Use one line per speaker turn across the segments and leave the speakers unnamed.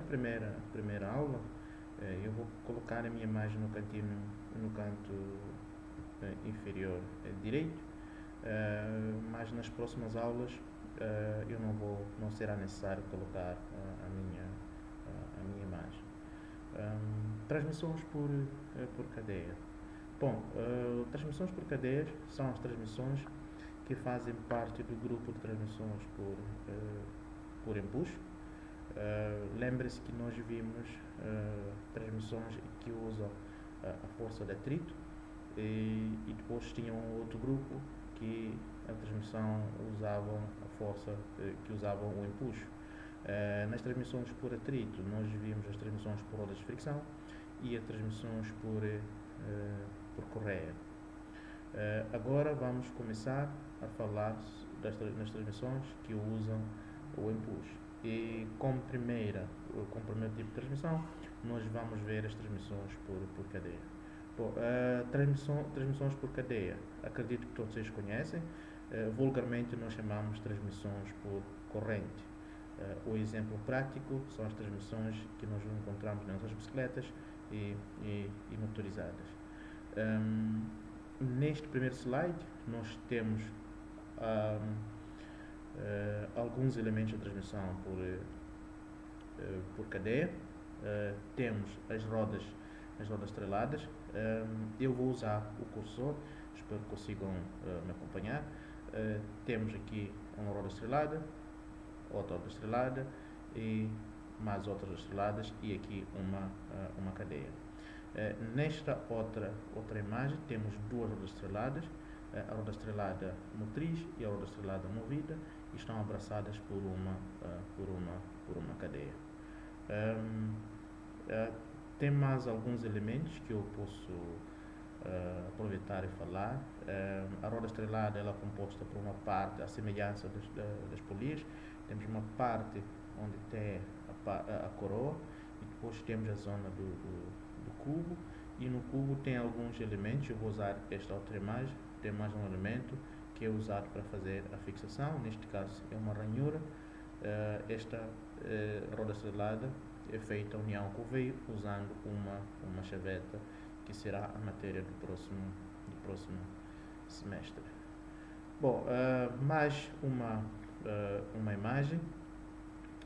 primeira aula, eu vou colocar a minha imagem no canto inferior direito, mas nas próximas aulas não será necessário colocar a minha imagem. Transmissões por cadeia. Bom, transmissões por cadeias são as transmissões que fazem parte do grupo de transmissões por empuxo. Lembre-se que nós vimos transmissões que usam a força de atrito e depois tinham outro grupo que a transmissão usavam a força que usavam o empuxo. Nas transmissões por atrito nós vimos as transmissões por rodas de fricção e as transmissões por correia. Agora vamos começar a falar nas transmissões que usam o empuxo. E como primeiro tipo de transmissão, nós vamos ver as transmissões por cadeia. Bom, transmissões por cadeia, acredito que todos vocês conhecem. Vulgarmente nós chamamos transmissões por corrente. O exemplo prático são as transmissões que nós encontramos nas nossas bicicletas e motorizadas. Neste primeiro slide nós temos alguns elementos de transmissão por cadeia. Temos as rodas estreladas. Eu vou usar o cursor, espero que consigam me acompanhar. Temos aqui uma roda estrelada, outra roda estrelada e mais outras estreladas e aqui uma cadeia. Nesta outra imagem temos duas rodas estreladas, a roda estrelada motriz e a roda estrelada movida, e estão abraçadas por uma cadeia. Tem mais alguns elementos que eu posso aproveitar e falar. A roda estrelada ela é composta por uma parte, a semelhança das polias. Temos uma parte onde tem a coroa e depois temos a zona do cubo, e no cubo tem alguns elementos. Eu vou usar esta outra imagem. Tem mais um elemento que é usado para fazer a fixação. Neste caso é uma ranhura. Esta roda estrelada é feita a união com o veio usando uma chaveta, que será a matéria do próximo semestre. Bom, mais uma imagem.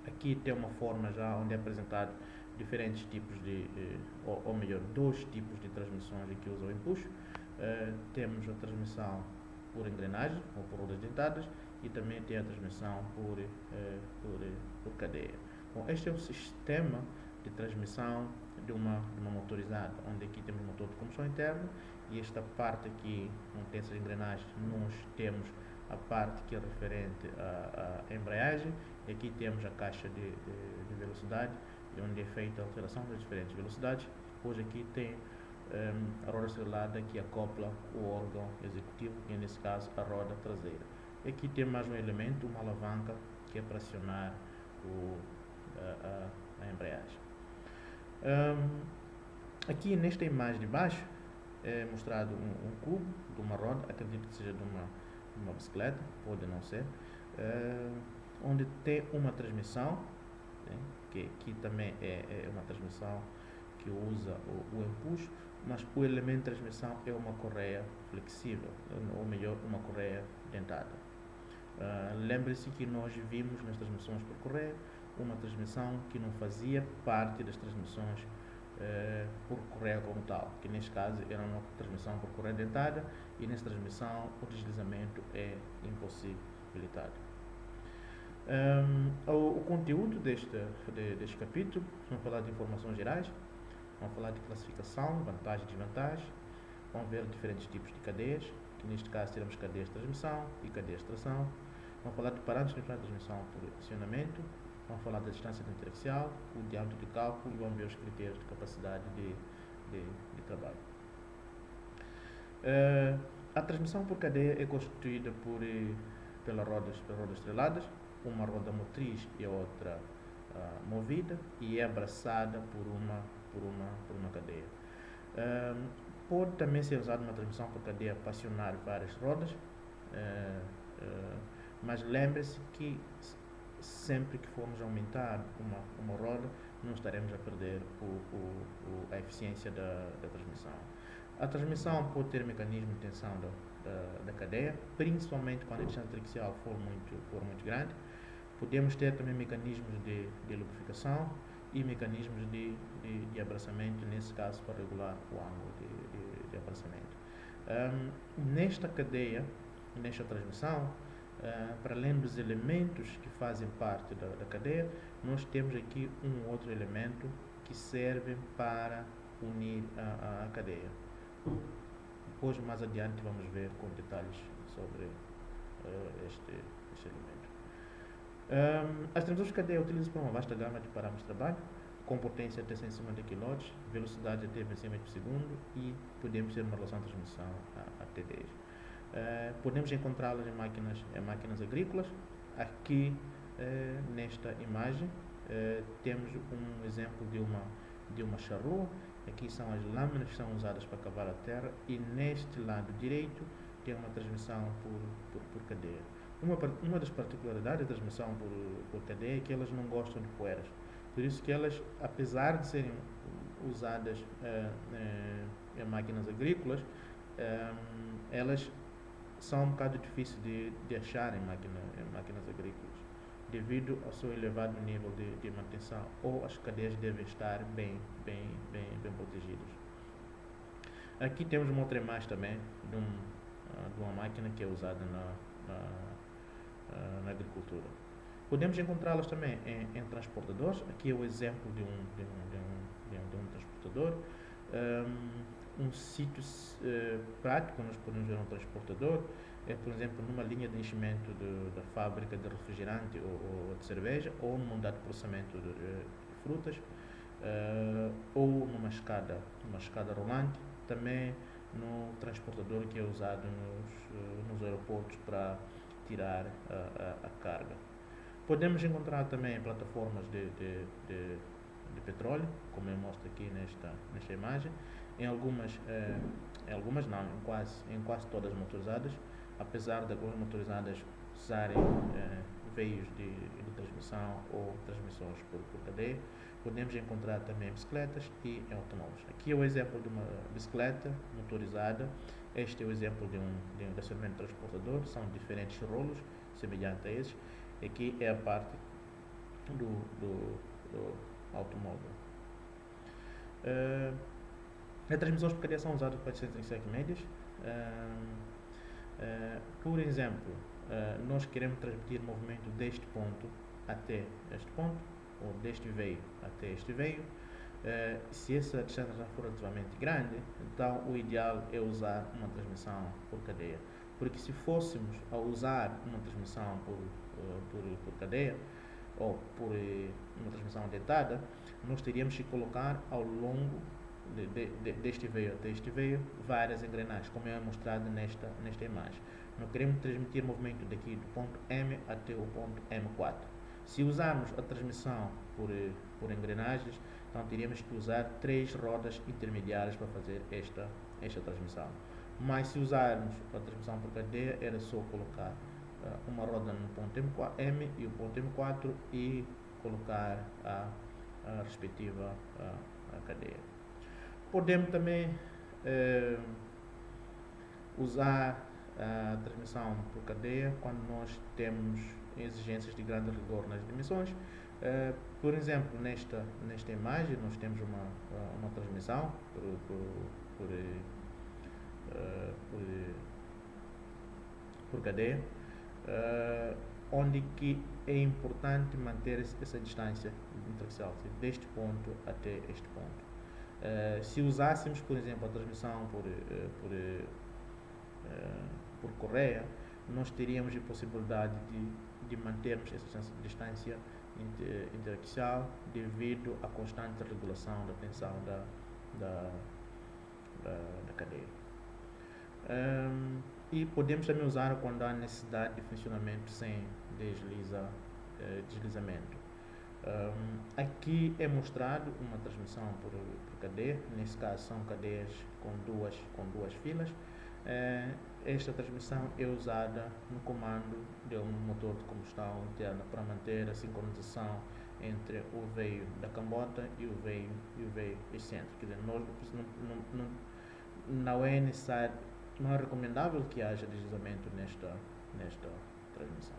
Aqui tem uma forma já onde é apresentado diferentes tipos ou melhor, dois tipos de transmissões que usam o empuxo. Temos a transmissão por engrenagem ou por rodas dentadas e também tem a transmissão por cadeia. Bom, este é o sistema de transmissão de uma motorizada, onde aqui temos o motor de combustão interna e esta parte aqui, onde tem essas engrenagens, nós temos a parte que é referente à embreagem, e aqui temos a caixa de velocidade, onde é feita a alteração das diferentes velocidades. Depois aqui tem a roda estrelada que acopla o órgão executivo, que é nesse caso a roda traseira. Aqui tem mais um elemento, uma alavanca, que é para acionar a embreagem. Aqui nesta imagem de baixo é mostrado um cubo de uma roda, acredito que seja de uma bicicleta, pode não ser, onde tem uma transmissão, né, que também é uma transmissão que usa o empuxo, mas o elemento de transmissão é uma correia flexível, ou melhor, uma correia dentada. Lembre-se que nós vimos nas transmissões por correia uma transmissão que não fazia parte das transmissões por correia como tal, que neste caso era uma transmissão por correia dentada, e nessa transmissão o deslizamento é impossibilitado. O conteúdo deste capítulo, vamos falar de informações gerais, vamos falar de classificação, vantagem e desvantagem, vamos ver diferentes tipos de cadeias, que neste caso teremos cadeias de transmissão e cadeias de tração, vamos falar de parâmetros de transmissão por acionamento, vamos falar da distância intericial, o diâmetro de cálculo, e vamos ver os critérios de capacidade de trabalho. A transmissão por cadeia é constituída pelas rodas estreladas, uma roda motriz e a outra movida, e é abraçada por uma cadeia. Pode também ser usada uma transmissão por cadeia para acionar várias rodas, mas lembre-se que sempre que formos aumentar uma roda, não estaremos a perder a eficiência da transmissão. A transmissão pode ter mecanismo de tensão da cadeia, principalmente quando a distância triaxial for muito grande. Podemos ter também mecanismos de lubrificação e mecanismos de abraçamento, nesse caso, para regular o ângulo de abraçamento. Nesta cadeia, nesta transmissão, para além dos elementos que fazem parte da cadeia, nós temos aqui um outro elemento que serve para unir a cadeia. Depois, mais adiante, vamos ver com detalhes sobre este elemento. As transmissões de cadeia utilizam para uma vasta gama de parâmetros de trabalho, com potência até 150 kW, velocidade até 25 metros por segundo e podemos ter uma relação de transmissão até 10. Podemos encontrá-las em máquinas agrícolas. Aqui, nesta imagem, temos um exemplo de uma charrua. Aqui são as lâminas que são usadas para cavar a terra e neste lado direito tem uma transmissão por cadeia. Uma das particularidades da transmissão por cadeia é que elas não gostam de poeiras. Por isso que elas, apesar de serem usadas em máquinas agrícolas, elas são um bocado difíceis de achar em máquinas agrícolas, devido ao seu elevado nível de manutenção, ou as cadeias devem estar bem protegidas. Aqui temos uma outra imagem também de uma máquina que é usada na agricultura. Podemos encontrá-las também em transportadores. Aqui é o exemplo de um transportador. Um sítio prático nós podemos ver um transportador é, por exemplo, numa linha de enchimento da fábrica de refrigerante ou de cerveja, ou numa unidade de processamento de frutas, ou numa escada rolante, também no transportador que é usado nos aeroportos para tirar a carga. Podemos encontrar também plataformas de petróleo, como eu mostro aqui nesta imagem, em quase todas motorizadas, apesar de algumas motorizadas usarem veios de transmissão ou transmissões por cadeia. Podemos encontrar também bicicletas e em automóveis. Aqui é o exemplo de uma bicicleta motorizada. Este é o exemplo de um estacionamento transportador. São diferentes rolos semelhantes a esses. Aqui é a parte do automóvel. As transmissões por cadeia são usadas para distâncias médias. Por exemplo, nós queremos transmitir movimento deste ponto até este ponto, ou deste veio até este veio. Se essa distância já for relativamente grande, então o ideal é usar uma transmissão por cadeia. Porque se fôssemos a usar uma transmissão por cadeia, ou por uma transmissão dentada, nós teríamos que colocar ao longo deste veio até este veio várias engrenagens, como é mostrado nesta imagem. Nós queremos transmitir movimento daqui do ponto M até o ponto M4. Se usarmos a transmissão por engrenagens, então teríamos que usar 3 rodas intermediárias para fazer esta transmissão. Mas se usarmos a transmissão por cadeia, era só colocar uma roda no ponto M e o ponto M4 e colocar a respectiva cadeia. Podemos também usar a transmissão por cadeia quando nós temos exigências de grande rigor nas dimensões. Por exemplo, nesta imagem nós temos uma transmissão por cadeia, onde que é importante manter essa distância interaxial, deste ponto até este ponto. Se usássemos, por exemplo, a transmissão por correia, nós teríamos a possibilidade de mantermos essa distância interaxial devido à constante regulação da tensão da cadeia. E podemos também usar quando há necessidade de funcionamento sem deslizamento. Aqui é mostrado uma transmissão por cadeia. Nesse caso são cadeias com duas filas. Esta transmissão é usada no comando de um motor de combustão interna para manter a sincronização entre o veio da cambota e o veio excêntrico. Quer dizer, não é necessário, não é recomendável que haja deslizamento nesta transmissão.